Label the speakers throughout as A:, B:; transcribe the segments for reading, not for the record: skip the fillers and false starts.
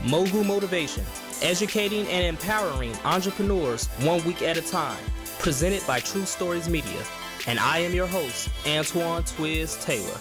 A: Mogul Motivation, educating and empowering entrepreneurs 1 week at a time, presented by True Stories Media. And I am your host, Antoine Twiz Taylor.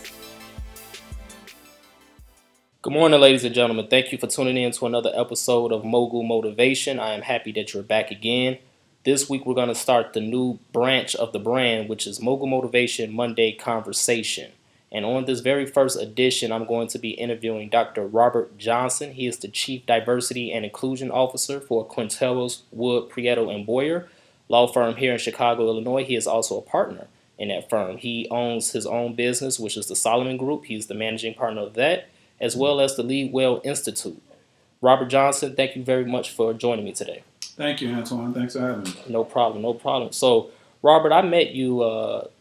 A: Good morning, ladies and gentlemen. Thank you for tuning in to another episode of Mogul Motivation. I am happy that you're back again. This week, we're going to start the new branch of the brand, which is Mogul Motivation Monday Conversation. And on this very first edition, I'm going to be interviewing Dr. Robert Johnson. He is the Chief Diversity and Inclusion Officer for Quinteros, Wood, Prieto, and Boyer law firm here in Chicago, Illinois. He is also a partner in that firm. He owns his own business, which is the Solomon Group. He's the managing partner of that, as well as the Lead Well Institute. Robert Johnson, thank you very much for joining me today.
B: Thank you, Antoine. Thanks for having me.
A: No problem. So, Robert, I met you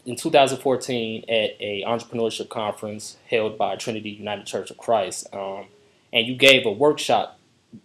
A: in 2014 at a entrepreneurship conference held by Trinity United Church of Christ, and you gave a workshop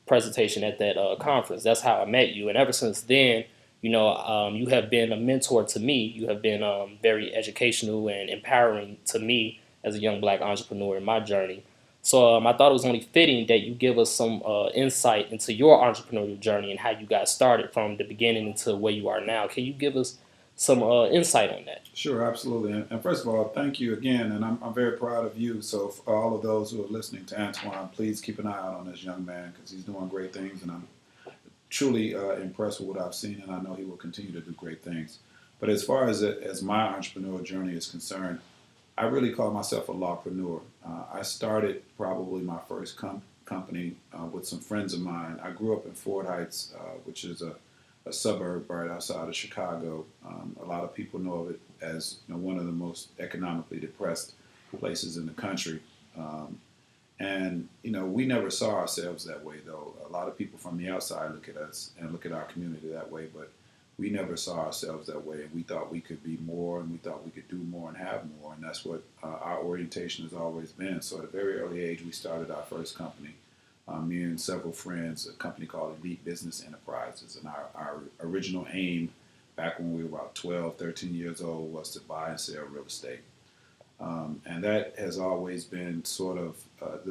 A: presentation at that conference. That's how I met you, and ever since then, you have been a mentor to me. You have been very educational and empowering to me as a young Black entrepreneur in my journey. So I thought it was only fitting that you give us some insight into your entrepreneurial journey and how you got started from the beginning to where you are now. Can you give us some insight on that?
B: Sure, absolutely. And first of all, thank you again. And I'm very proud of you. So for all of those who are listening to Antoine, please keep an eye out on this young man because he's doing great things. And I'm truly impressed with what I've seen. And I know he will continue to do great things. But as far as my entrepreneurial journey is concerned, I really call myself a lawpreneur. I started probably my first company with some friends of mine. I grew up in Fort Heights, which is a suburb right outside of Chicago. A lot of people know of it as one of the most economically depressed places in the country. And we never saw ourselves that way, though. A lot of people from the outside look at us and look at our community that way, but we never saw ourselves that way. And we thought we could be more, and we thought we could do more and have more. And that's what our orientation has always been. So at a very early age, we started our first company. Me and several friends, a company called Elite Business Enterprises. And our original aim back when we were about 12, 13 years old was to buy and sell real estate. And that has always been sort of,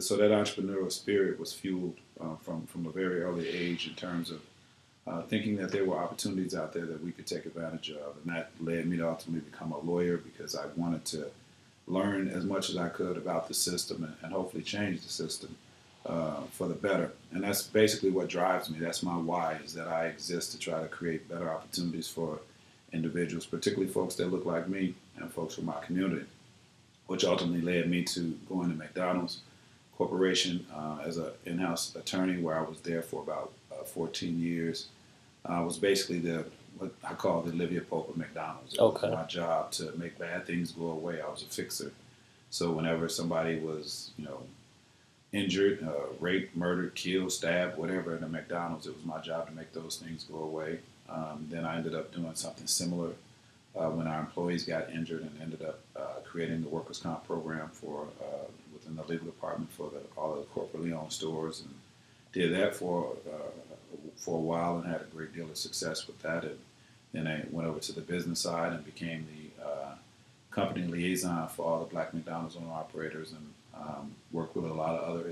B: so that entrepreneurial spirit was fueled from a very early age in terms of thinking that there were opportunities out there that we could take advantage of. And that led me to ultimately become a lawyer because I wanted to learn as much as I could about the system and hopefully change the system for the better. And that's basically what drives me. That's my why, is that I exist to try to create better opportunities for individuals, particularly folks that look like me and folks from my community, which ultimately led me to going to McDonald's Corporation as an in-house attorney, where I was there for about 14 years. I was basically what I call the Olivia Pope of McDonald's. It was my job to make bad things go away. I was a fixer. So whenever somebody was, injured, raped, murdered, killed, stabbed, whatever in a McDonald's, it was my job to make those things go away. Then I ended up doing something similar when our employees got injured, and ended up creating the workers' comp program within the legal department for all of the corporately owned stores, and did that for a while and had a great deal of success with that. And then I went over to the business side and became the company liaison for all the Black McDonald's owner-operators, and worked with a lot of other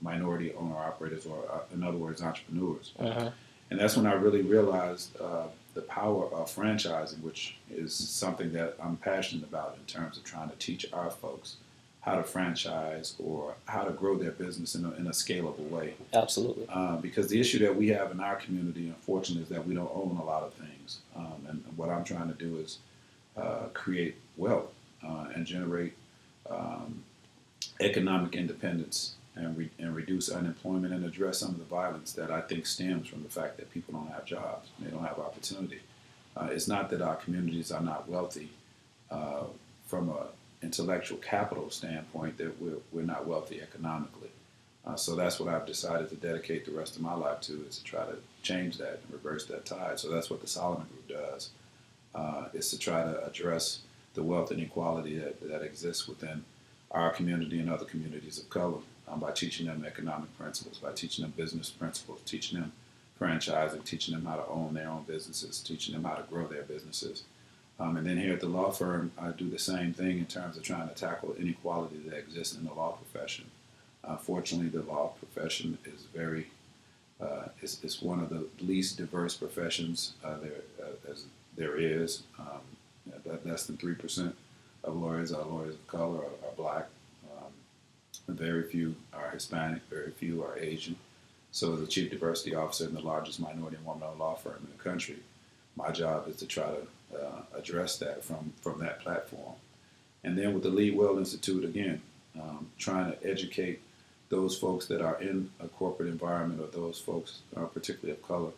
B: minority owner-operators, or in other words, entrepreneurs.
A: Uh-huh.
B: And that's when I really realized the power of franchising, which is something that I'm passionate about in terms of trying to teach our folks how to franchise or how to grow their business in a scalable way.
A: Absolutely.
B: Because the issue that we have in our community, unfortunately, is that we don't own a lot of things. And what I'm trying to do is create wealth and generate economic independence and reduce unemployment and address some of the violence that I think stems from the fact that people don't have jobs, and they don't have opportunity. It's not that our communities are not wealthy from an intellectual capital standpoint, that we're not wealthy economically. So that's what I've decided to dedicate the rest of my life to, is to try to change that and reverse that tide. So that's what the Solomon Group does, is to try to address the wealth inequality that exists within our community and other communities of color, by teaching them economic principles, by teaching them business principles, teaching them franchising, teaching them how to own their own businesses, teaching them how to grow their businesses. And then here at the law firm, I do the same thing in terms of trying to tackle inequality that exists in the law profession. Unfortunately, the law profession is it's one of the least diverse professions as there is. Less than 3% of lawyers are lawyers of color, are black. Very few are Hispanic, very few are Asian. So as a chief diversity officer in the largest minority and woman-owned law firm in the country, my job is to try to address that from that platform. And then with the Lead Well Institute, again, trying to educate those folks that are in a corporate environment, or those folks particularly of color,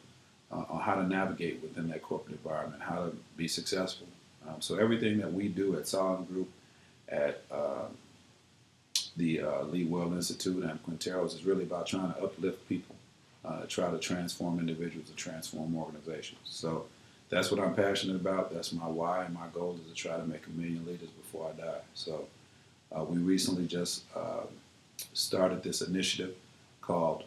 B: on how to navigate within that corporate environment, how to be successful. So everything that we do at Solomon Group, at the Lead Well Institute and Quinteros is really about trying to uplift people, try to transform individuals, and transform organizations. So that's what I'm passionate about. That's my why, and my goal is to try to make 1 million leaders before I die. So we recently just started this initiative called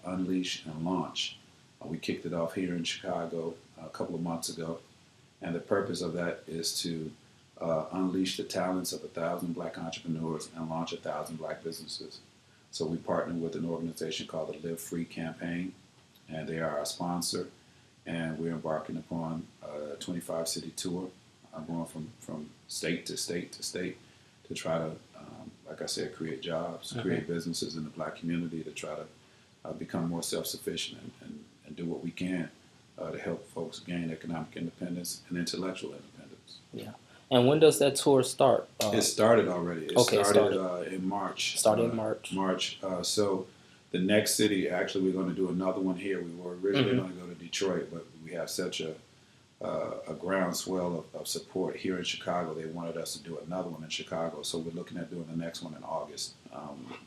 B: Unleash and Launch. We kicked it off here in Chicago a couple of months ago, and the purpose of that is to unleash the talents of 1,000 black entrepreneurs and launch 1,000 black businesses. So we partnered with an organization called the Live Free Campaign, and they are our sponsor. And we're embarking upon a 25-city tour, going from state to state to state to try to, like I said, create jobs, create businesses in the black community, to try to become more self-sufficient and do what we can to help folks gain economic independence and intellectual independence.
A: Yeah. And when does that tour start?
B: It started already. It started in March.
A: Started in March.
B: So the next city, actually, we're going to do another one here. We were originally going to go to Detroit, but we have such a groundswell of support here in Chicago. They wanted us to do another one in Chicago, so we're looking at doing the next one in August.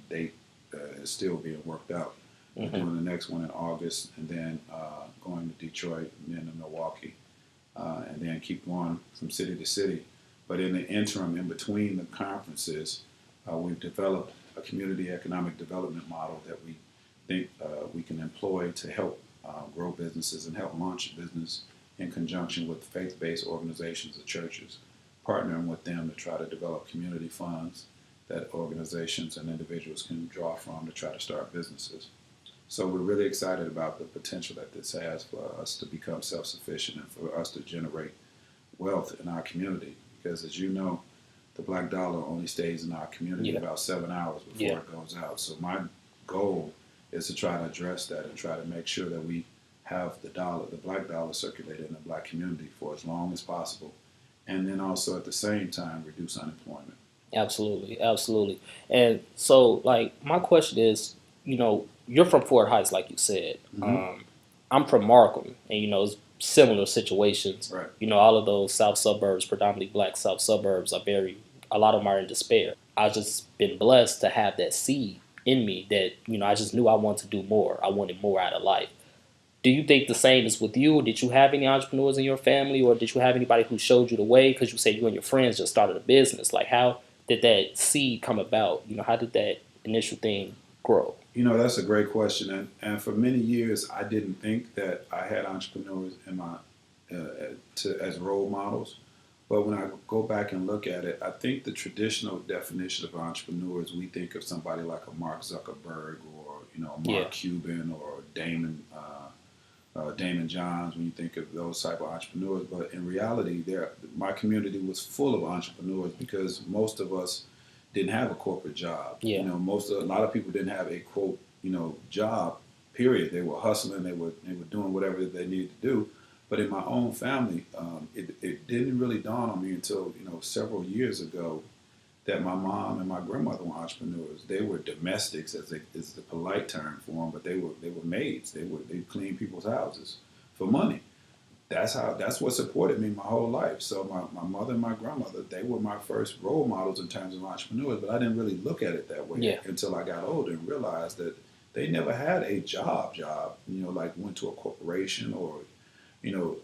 B: Date is still being worked out. We're doing the next one in August, and then going to Detroit, and then to Milwaukee, and then keep going from city to city. But in the interim, in between the conferences, we've developed a community economic development model that we think we can employ to help grow businesses and help launch business in conjunction with faith-based organizations or churches, partnering with them to try to develop community funds that organizations and individuals can draw from to try to start businesses. So we're really excited about the potential that this has for us to become self-sufficient and for us to generate wealth in our community. Because as you know, the black dollar only stays in our community about 7 hours before it goes out. So my goal is to try to address that and try to make sure that we have the black dollar circulated in the black community for as long as possible. And then also at the same time, reduce unemployment.
A: Absolutely, absolutely. And so, like, my question is, you're from Fort Heights, like you said. I'm from Markham, and, it's similar situations.
B: Right.
A: All of those south suburbs, predominantly black south suburbs, a lot of them are in despair. I've just been blessed to have that seed in me that, I just knew I wanted to do more. I wanted more out of life. Do you think the same is with you? Did you have any entrepreneurs in your family, or did you have anybody who showed you the way? Because you said you and your friends just started a business. Like, how did that seed come about? How did that initial thing grow?
B: That's a great question. And for many years, I didn't think that I had entrepreneurs in my as role models. But when I go back and look at it, I think the traditional definition of entrepreneurs, we think of somebody like a Mark Zuckerberg, or Mark Cuban, or Damon Johns, when you think of those type of entrepreneurs. But in reality, my community was full of entrepreneurs, because most of us didn't have a corporate job.
A: Yeah.
B: A lot of people didn't have a quote, job, period. They were hustling, they were doing whatever they needed to do. But in my own family, it didn't really dawn on me until, several years ago, that my mom and my grandmother were entrepreneurs. They were domestics, as the polite term for them, but they were maids. They cleaned people's houses for money. That's what supported me my whole life. So my mother and my grandmother, they were my first role models in terms of entrepreneurs, but I didn't really look at it that way until I got older and realized that they never had a job, like went to a corporation, or,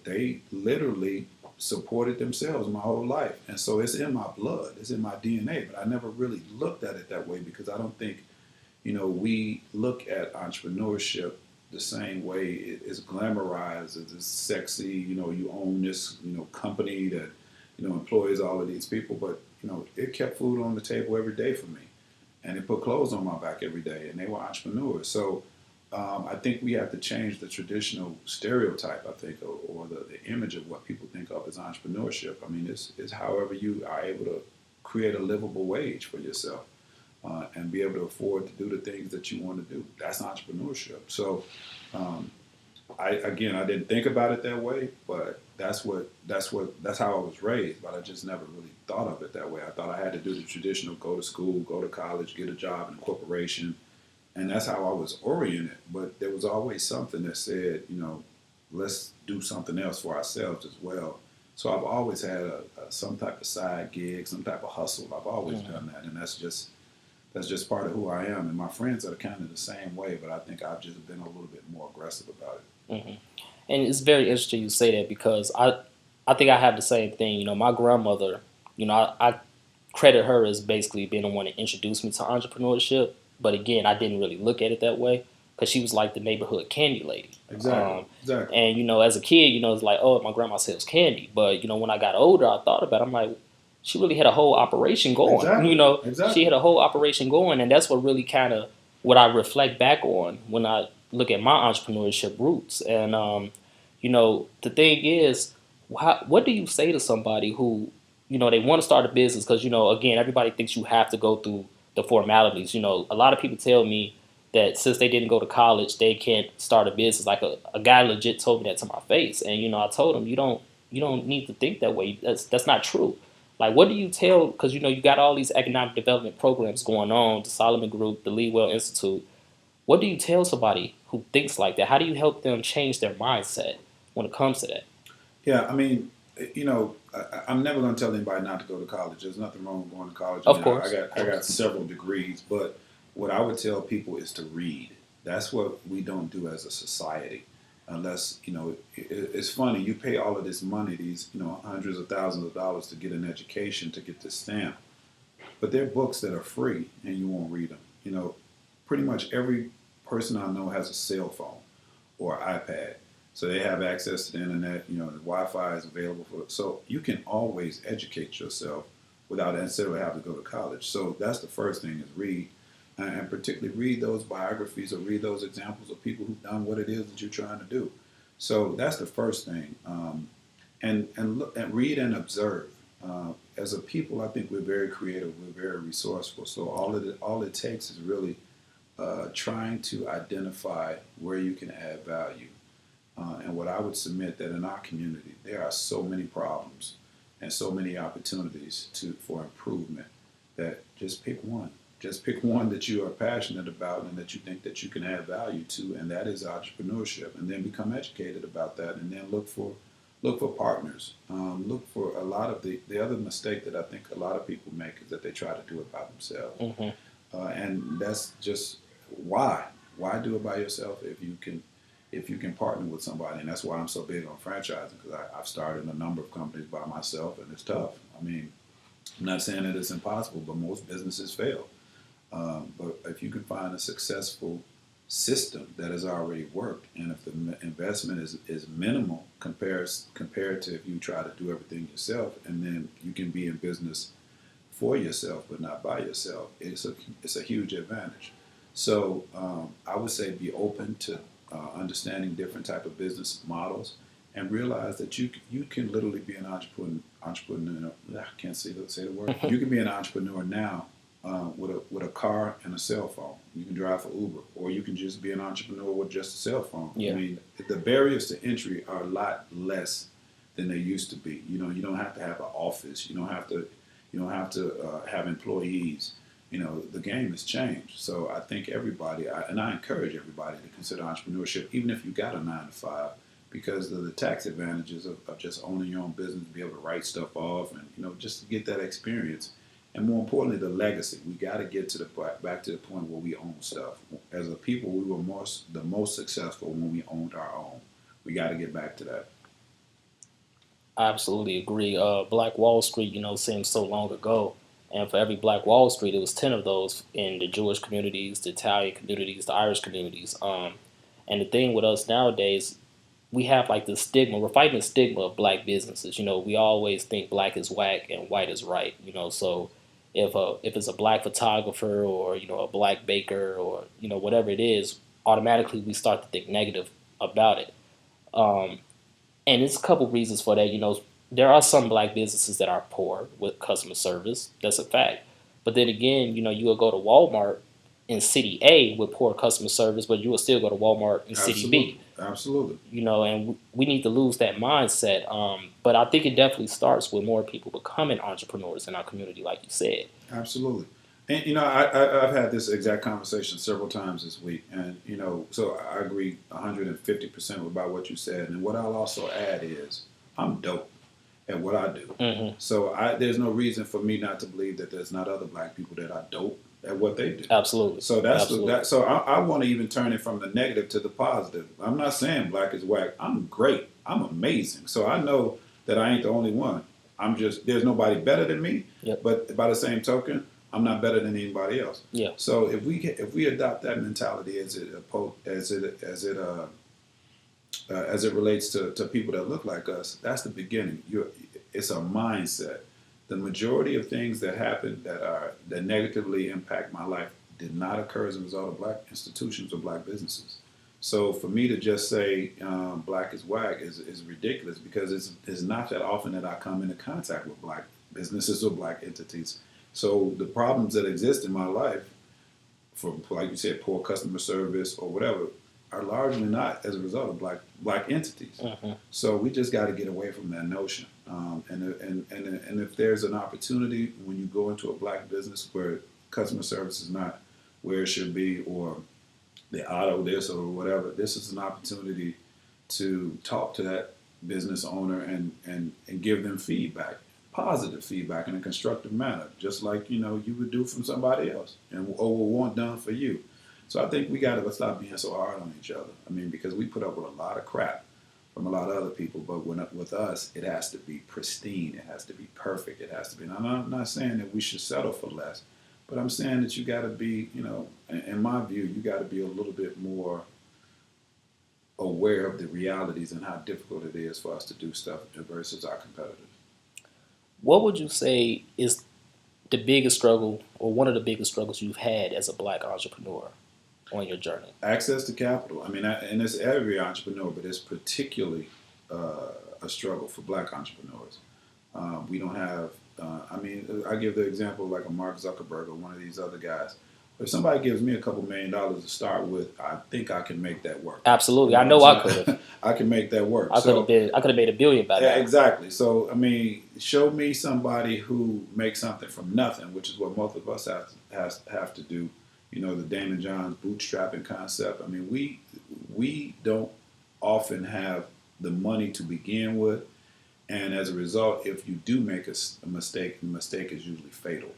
B: they literally supported themselves my whole life. And so it's in my blood, it's in my DNA, but I never really looked at it that way, because I don't think, we look at entrepreneurship the same way. It's glamorized, it's sexy, you own this, company that, employs all of these people, but, it kept food on the table every day for me. and they put clothes on my back every day, and they were entrepreneurs. So I think we have to change the traditional stereotype, I think, or the image of what people think of as entrepreneurship. I mean, it's however you are able to create a livable wage for yourself and be able to afford to do the things that you want to do. That's entrepreneurship. So um, I didn't think about it that way, but that's how I was raised. But I just never really thought of it that way. I thought I had to do the traditional: go to school, go to college, get a job in a corporation, and that's how I was oriented. But there was always something that said, let's do something else for ourselves as well. So I've always had some type of side gig, some type of hustle. I've always done that, and that's just part of who I am. And my friends are kind of the same way, but I think I've just been a little bit more aggressive about it.
A: Hmm. And it's very interesting you say that because I think I have the same thing. My grandmother, I credit her as basically being the one that introduced me to entrepreneurship. But again, I didn't really look at it that way because she was like the neighborhood candy lady.
B: Exactly.
A: And as a kid, it's like, oh, my grandma sells candy. But when I got older, I thought about it. I'm like, she really had a whole operation going. She
B: Exactly.
A: had a whole operation going, and that's what really kind of what I reflect back on when I look at my entrepreneurship roots. And the thing is, what do you say to somebody who they want to start a business? Because again, everybody thinks you have to go through the formalities. A lot of people tell me that since they didn't go to college, they can't start a business. Like a guy legit told me that to my face, and I told him you don't need to think that way. That's not true. Like, what do you tell? Because you got all these economic development programs going on, the Solomon Group, the Leewell Institute. What do you tell somebody who thinks like that? How do you help them change their mindset when it comes to that?
B: Yeah, I mean, I'm never going to tell anybody not to go to college. There's nothing wrong with going to college. I
A: Of
B: mean,
A: course, of
B: I got
A: course.
B: several degrees, but what I would tell people is to read. That's what we don't do as a society, unless it's funny. You pay all of this money, these hundreds of thousands of dollars to get an education, to get this stamp, but there are books that are free and you won't read them. Pretty much every person I know has a cell phone or iPad. So they have access to the internet, the Wi-Fi is available for it. So you can always educate yourself without necessarily having to go to college. So that's the first thing is read. And particularly read those biographies or read those examples of people who've done what it is that you're trying to do. So that's the first thing. And look and read and observe. As a people, I think we're very creative. We're very resourceful. So all it takes is really trying to identify where you can add value. And what I would submit that in our community, there are so many problems and so many opportunities for improvement that just pick one. Just pick one that you are passionate about and that you think that you can add value to, and that is entrepreneurship. And then become educated about that, and then look for partners. Look for a lot of the other mistake that I think a lot of people make is that they try to do it by themselves,
A: Hmm.
B: and that's just why do it by yourself if you can partner with somebody. And that's why I'm so big on franchising, because I've started a number of companies by myself, and it's tough. I mean, I'm not saying that it's impossible, but most businesses fail. But if you can find a successful system that has already worked, and if the investment is minimal compared to if you try to do everything yourself, and then you can be in business for yourself but not by yourself, it's a huge advantage. So I would say be open to understanding different type of business models, and realize that you can literally be an entrepreneur. I can't say the word. You can be an entrepreneur now with a car and a cell phone. You can drive for Uber, or you can just be an entrepreneur with just a cell phone. I
A: Yeah.
B: mean, the barriers to entry are a lot less than they used to be. You don't have to have an office. You don't have to have employees. The game has changed. So I think and I encourage everybody to consider entrepreneurship, even if you got a 9 to 5, because of the tax advantages of just owning your own business, be able to write stuff off, and just to get that experience. And more importantly, the legacy. We got to get back to the point where we own stuff. As a people, we were the most successful when we owned our own. We got to get back to that.
A: I absolutely agree. Black Wall Street, seems so long ago. And for every Black Wall Street, it was 10 of those in the Jewish communities, the Italian communities, the Irish communities. And the thing with us nowadays, we have like the stigma. We're fighting the stigma of black businesses. We always think black is whack and white is right. So if it's a black photographer or a black baker or whatever it is, automatically we start to think negative about it. Um, and it's a couple reasons for that. There are some black businesses that are poor with customer service. That's a fact. But then again, you will go to Walmart in city A with poor customer service, but you will still go to Walmart in city
B: Absolutely.
A: B.
B: Absolutely.
A: And we need to lose that mindset. But I think it definitely starts with more people becoming entrepreneurs in our community, like you said.
B: Absolutely. And I've had this exact conversation several times this week, and so I agree 150% about what you said. And what I'll also add is I'm dope at what I do.
A: Hmm.
B: So there's no reason for me not to believe that there's not other black people that are dope at what they do.
A: Absolutely.
B: So that's
A: Absolutely.
B: that. So I want to even turn it from the negative to the positive. I'm not saying black is whack. I'm great. I'm amazing. So I know that I ain't the only one. There's nobody better than me.
A: Yep.
B: But by the same token, I'm not better than anybody else.
A: Yeah.
B: So if we adopt that mentality as it relates to people that look like us, that's the beginning. It's a mindset. The majority of things that happen that negatively impact my life did not occur as a result of black institutions or black businesses. So for me to just say black is whack is ridiculous, because it's not that often that I come into contact with black businesses or black entities. So the problems that exist in my life, for like you said, poor customer service or whatever, are largely not as a result of black entities.
A: Hmm.
B: So we just got to get away from that notion. And if there's an opportunity when you go into a black business where customer service is not where it should be, or they auto this or whatever, this is an opportunity to talk to that business owner and give them feedback, positive feedback in a constructive manner, just like you would do from somebody else or would want done for you. So I think we got to stop being so hard on each other. I mean, because we put up with a lot of crap from a lot of other people, but with us, it has to be pristine. It has to be perfect. It has to be. And I'm not saying that we should settle for less, but I'm saying that you got to be, in my view, you got to be a little bit more aware of the realities and how difficult it is for us to do stuff versus our competitors.
A: What would you say is the biggest struggle, or one of the biggest struggles you've had as a black entrepreneur on your journey?
B: Access to capital. I mean, and it's every entrepreneur, but it's particularly a struggle for black entrepreneurs. We don't have. I give the example like a Mark Zuckerberg or one of these other guys. If somebody gives me a couple $1 million to start with, I think I can make that work.
A: Absolutely, I know I could have.
B: I can make that work.
A: I could have made $1 billion by now.
B: Exactly. So I mean, show me somebody who makes something from nothing, which is what most of us have to do. The Damon Johns bootstrapping concept. I mean, we don't often have the money to begin with, and as a result, if you do make a mistake, the mistake is usually fatal.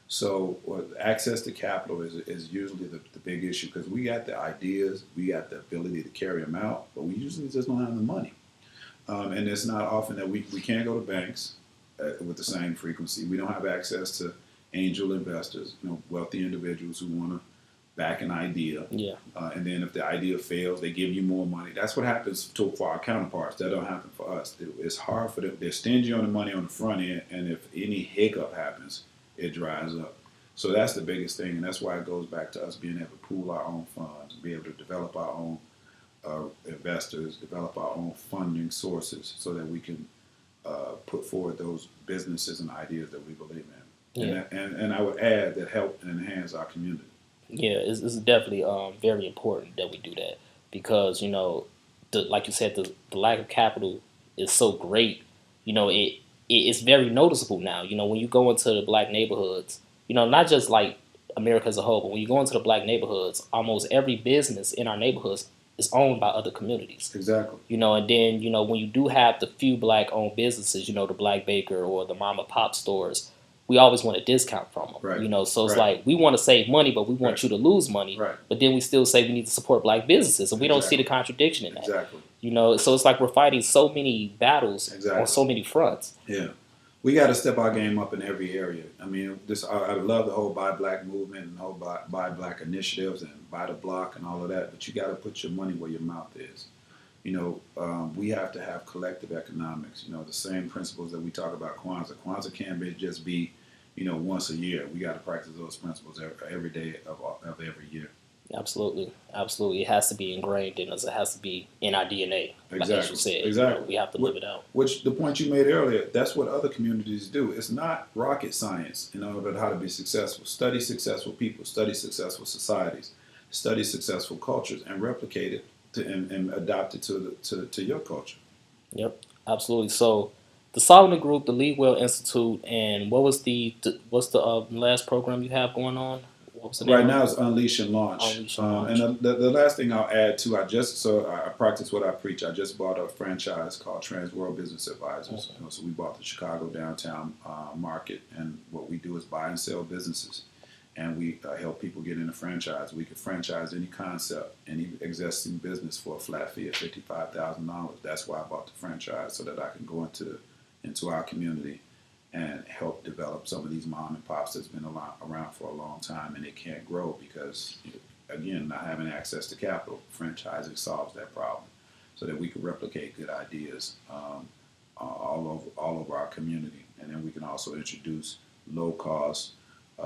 B: So access to capital is usually the big issue, because we got the ideas, we got the ability to carry them out, but we usually just don't have the money. And it's not often that we can't go to banks with the same frequency. We don't have access to angel investors, wealthy individuals who want to back an idea.
A: Yeah.
B: And then if the idea fails, they give you more money. That's what happens for our counterparts. That don't happen for us. It's hard for them. They're stingy on the money on the front end, and if any hiccup happens, it dries up. So that's the biggest thing, and that's why it goes back to us being able to pool our own funds, be able to develop our own investors, develop our own funding sources, so that we can put forward those businesses and ideas that we believe in.
A: Yeah.
B: And I would add that help and enhance our community.
A: Yeah, it's definitely very important that we do that, because like you said, the lack of capital is so great. It's very noticeable now. When you go into the black neighborhoods, not just like America as a whole, but when you go into the black neighborhoods, almost every business in our neighborhoods is owned by other communities.
B: Exactly.
A: And then when you do have the few black-owned businesses, the black baker or the mom and pop stores, we always want a discount from them.
B: Right.
A: So it's
B: Right.
A: like we want to save money, but we want
B: Right.
A: you to lose money.
B: Right.
A: But then we still say we need to support black businesses, and we don't see
B: Exactly.
A: the contradiction in that.
B: Exactly.
A: So it's like we're fighting so many battles
B: Exactly.
A: on so many fronts.
B: Yeah. We got to step our game up in every area. I mean, I love the whole Buy Black movement and the whole Buy Black initiatives and Buy the Block and all of that, but you got to put your money where your mouth is. We have to have collective economics. The same principles that we talk about Kwanzaa. Kwanzaa can't just be once a year. We got to practice those principles every day of every year.
A: Absolutely, absolutely. It has to be ingrained in us. It has to be in our DNA. Like as you
B: Exactly.
A: said,
B: Exactly.
A: we have to live it out.
B: Which the point you made earlier, that's what other communities do. It's not rocket science in order how to be successful. Study successful people, study successful societies, study successful cultures, and replicate it and adapt it to your culture.
A: Yep, absolutely. So, the Solomon Group, the Lead Well Institute, and what's the last program you have going on? What was the name
B: Right
A: of
B: now
A: it?
B: it's unleash and launch.
A: Unleash and
B: And
A: Launch.
B: the last thing I'll add too, I practice what I preach. I just bought a franchise called Trans World Business Advisors.
A: Okay.
B: So we bought the Chicago downtown market, and what we do is buy and sell businesses, and we help people get in a franchise. We can franchise any concept, any existing business for a flat fee of $55,000. That's why I bought the franchise so that I can go into our community and help develop some of these mom and pops that's been around for a long time and they can't grow because, again, not having access to capital. Franchising solves that problem so that we can replicate good ideas all over our community. And then we can also introduce low cost,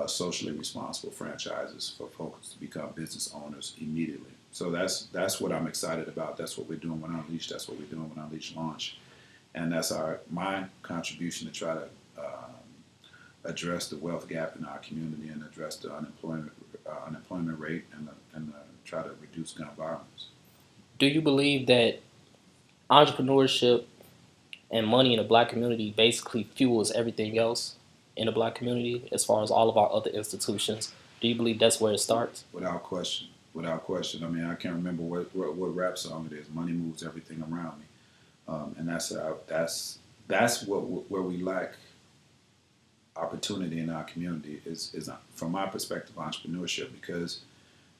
B: socially responsible franchises for folks to become business owners immediately. So that's what I'm excited about. That's what we're doing with Unleash. That's what we're doing with Unleash Launch, and that's my contribution to try to address the wealth gap in our community and address the unemployment rate and try to reduce gun violence.
A: Do you believe that entrepreneurship and money in the black community basically fuels everything else in the black community as far as all of our other institutions? Do you believe that's where it starts?
B: Without question. Without question. I mean, I can't remember what rap song it is. Money moves everything around me, and that's where we lack opportunity in our community is from my perspective entrepreneurship because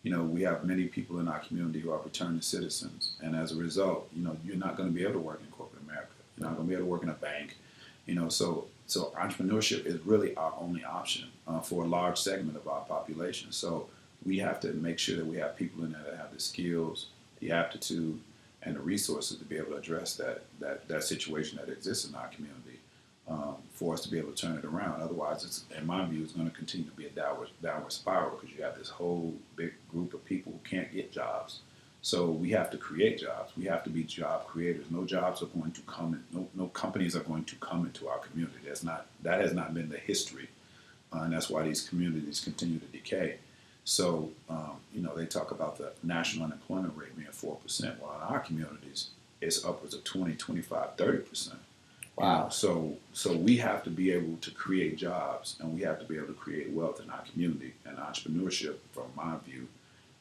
B: we have many people in our community who are returning citizens, and as a result, you're not going to be able to work in corporate America. You're not going to be able to work in a bank. So entrepreneurship is really our only option for a large segment of our population. So we have to make sure that we have people in there that have the skills, the aptitude, and the resources to be able to address that situation that exists in our community for us to be able to turn it around. Otherwise, in my view, it's going to continue to be a downward spiral because you have this whole big group of people who can't get jobs. So we have to create jobs. We have to be job creators. No jobs are going to come in. No companies are going to come into our community. That has not been the history, and that's why these communities continue to decay. So they talk about the national unemployment rate being 4%. Well, in our communities, it's upwards of 20, 25, 30%.
A: Wow.
B: So we have to be able to create jobs, and we have to be able to create wealth in our community. And entrepreneurship, from my view,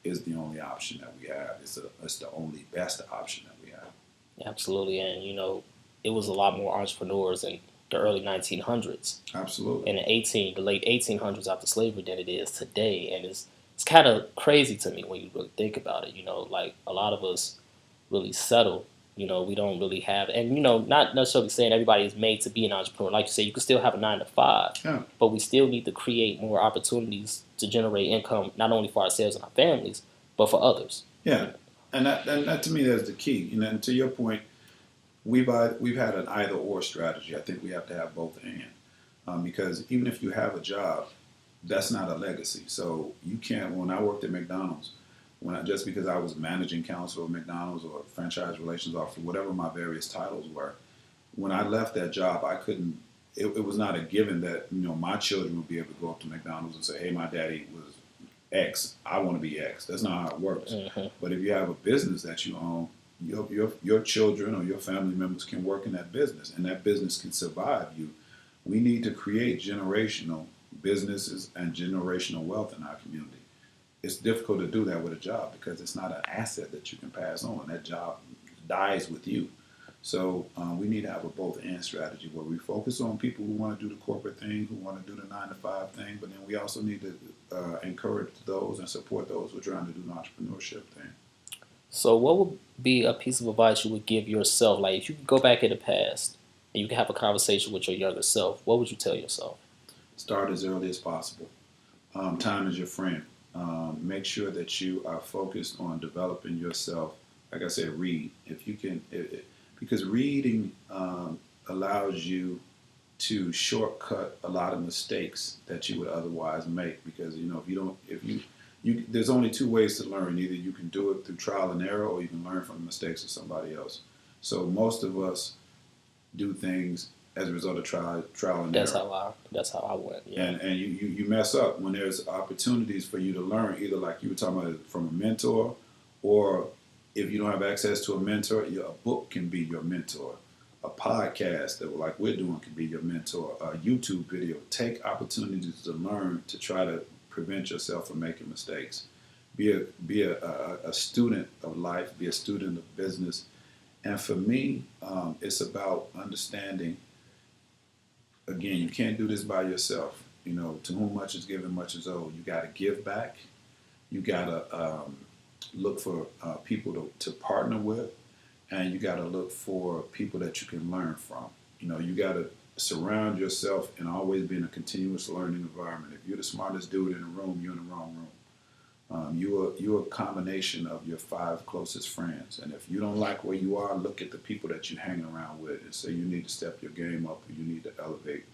B: is the only option that we have. It's the only best option that we have.
A: Absolutely. And, it was a lot more entrepreneurs in the early 1900s
B: Absolutely.
A: and the late 1800s after slavery than it is today. And it's kind of crazy to me when you really think about it. Like a lot of us really settle. We don't really have, and not necessarily saying everybody is made to be an entrepreneur. Like you say, you can still have a 9 to 5,
B: Yeah.
A: but we still need to create more opportunities to generate income, not only for ourselves and our families, but for others.
B: Yeah. And that to me is the key. And to your point, we've had an either or strategy. I think we have to have both and because even if you have a job, that's not a legacy. So you can't. When I worked at McDonald's, just because I was managing counsel of McDonald's or franchise relations officer, whatever my various titles were, when I left that job, I couldn't. It was not a given that my children would be able to go up to McDonald's and say, "Hey, my daddy was X. I want to be X." That's not how it works.
A: Mm-hmm.
B: But if you have a business that you own, your children or your family members can work in that business, and that business can survive you. We need to create generational businesses and generational wealth in our community. It's difficult to do that with a job because it's not an asset that you can pass on. That job dies with you. So we need to have a both-and strategy where we focus on people who want to do the corporate thing, who want to do the 9 to 5 thing, but then we also need to encourage those and support those who are trying to do the entrepreneurship thing.
A: So, what would be a piece of advice you would give yourself? Like, if you could go back in the past and you could have a conversation with your younger self, what would you tell yourself?
B: Start as early as possible. Time is your friend. Make sure that you are focused on developing yourself. Like I said, read. If you can, because reading allows you to shortcut a lot of mistakes that you would otherwise make. Because if you there's only two ways to learn. Either you can do it through trial and error, or you can learn from the mistakes of somebody else. So most of us do things as a result of trial and error.
A: That's how I went. Yeah.
B: And you mess up when there's opportunities for you to learn, either like you were talking about from a mentor, or if you don't have access to a mentor, a book can be your mentor. A podcast that like we're doing can be your mentor. A YouTube video. Take opportunities to learn, to try to prevent yourself from making mistakes. Be a student of life. Be a student of business. And for me, it's about understanding. Again, you can't do this by yourself. To whom much is given, much is owed. You got to give back. You got to look for people to partner with, and you got to look for people that you can learn from. You got to surround yourself and always be in a continuous learning environment. If you're the smartest dude in the room, you're in the wrong room. You're a combination of your 5 closest friends, and if you don't like where you are, look at the people that you hang around with and say you need to step your game up, or you need to elevate.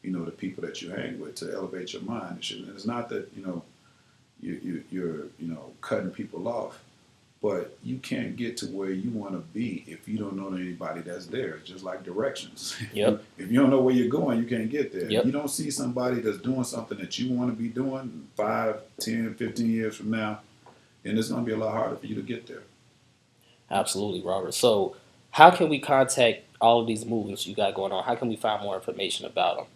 B: The people that you hang with to elevate your mind. It's not that you're cutting people off, but you can't get to where you want to be if you don't know anybody that's there. It's just like directions.
A: Yep.
B: If you don't know where you're going, you can't get there.
A: Yep.
B: If you don't see somebody that's doing something that you want to be doing 5, 10, 15 years from now, then it's going to be a lot harder for you to get there.
A: Absolutely, Robert. So how can we contact all of these movements you got going on? How can we find more information about them?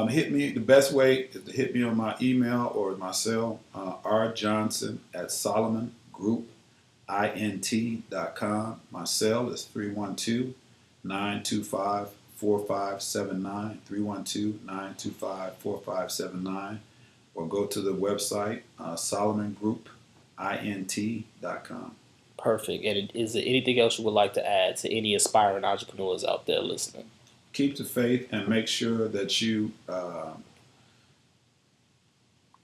B: Hit me. The best way is to hit me on my email or my cell, rjohnson@solomongroupint.com. My cell is 312-925-4579, 312-925-4579, or go to the website, solomongroupint.com.
A: Perfect. And is there anything else you would like to add to any aspiring entrepreneurs out there listening?
B: Keep the faith and make sure that you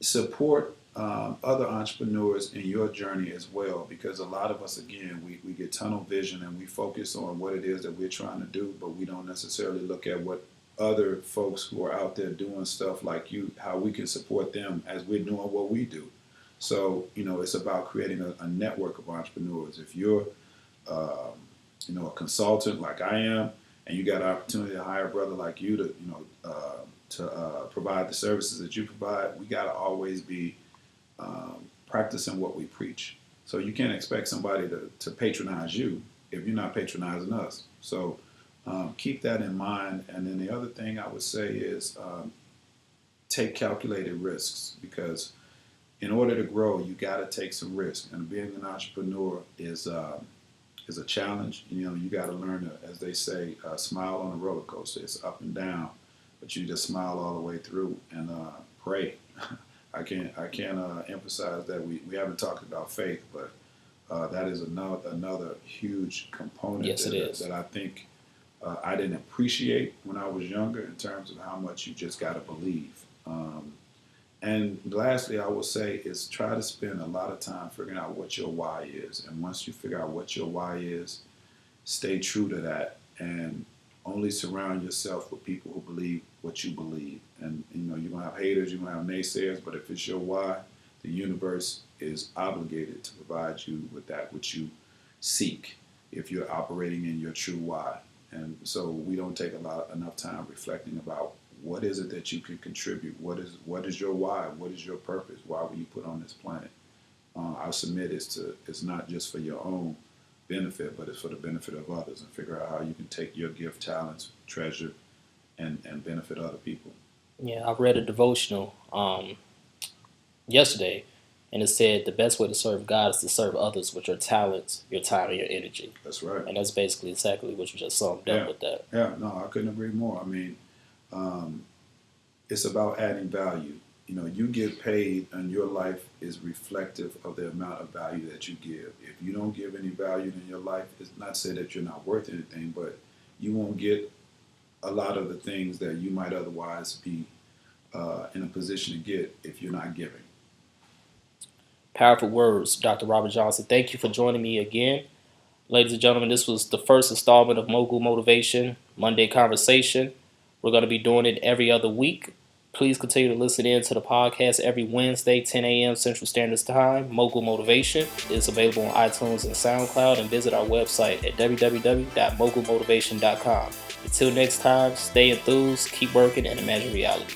B: support other entrepreneurs in your journey as well, because a lot of us, again, we get tunnel vision and we focus on what it is that we're trying to do, but we don't necessarily look at what other folks who are out there doing stuff like you, how we can support them as we're doing what we do. So, it's about creating a network of entrepreneurs. If you're, a consultant like I am, and you got an opportunity to hire a brother like you to provide the services that you provide, we got to always be practicing what we preach. So you can't expect somebody to patronize you if you're not patronizing us. So keep that in mind. And then the other thing I would say is take calculated risks, because in order to grow, you got to take some risk. And being an entrepreneur is a challenge. You got to learn to, as they say, smile on a roller coaster. It's up and down, but you just smile all the way through and pray. I can't emphasize that. We haven't talked about faith, but that is another huge component.
A: Yes, it is.
B: That I think I didn't appreciate when I was younger, in terms of how much you just got to believe. And lastly, I will say is try to spend a lot of time figuring out what your why is. And once you figure out what your why is, stay true to that, and only surround yourself with people who believe what you believe. And you're going to have haters, you're going to have naysayers, but if it's your why, the universe is obligated to provide you with that which you seek, if you're operating in your true why. And so we don't take enough time reflecting about what is it that you can contribute? What is your why? What is your purpose? Why were you put on this planet? I submit it's not just for your own benefit, but it's for the benefit of others, and figure out how you can take your gift, talents, treasure, and benefit other people.
A: Yeah, I read a devotional yesterday, and it said the best way to serve God is to serve others with your talents, your time, and your energy.
B: That's right.
A: And that's basically exactly what you just summed up with that.
B: Yeah, no, I couldn't agree more. I mean, it's about adding value. You get paid, and your life is reflective of the amount of value that you give. If you don't give any value in your life, it's not to say that you're not worth anything, but you won't get a lot of the things that you might otherwise be in a position to get if you're not giving.
A: Powerful words, Dr. Robert Johnson. Thank you for joining me again. Ladies and gentlemen, this was the first installment of Mogul Motivation, Monday Conversation. We're going to be doing it every other week. Please continue to listen in to the podcast every Wednesday, 10 a.m. Central Standard Time. Mogul Motivation is available on iTunes and SoundCloud, and visit our website at www.mogulmotivation.com. Until next time, stay enthused, keep working, and imagine reality.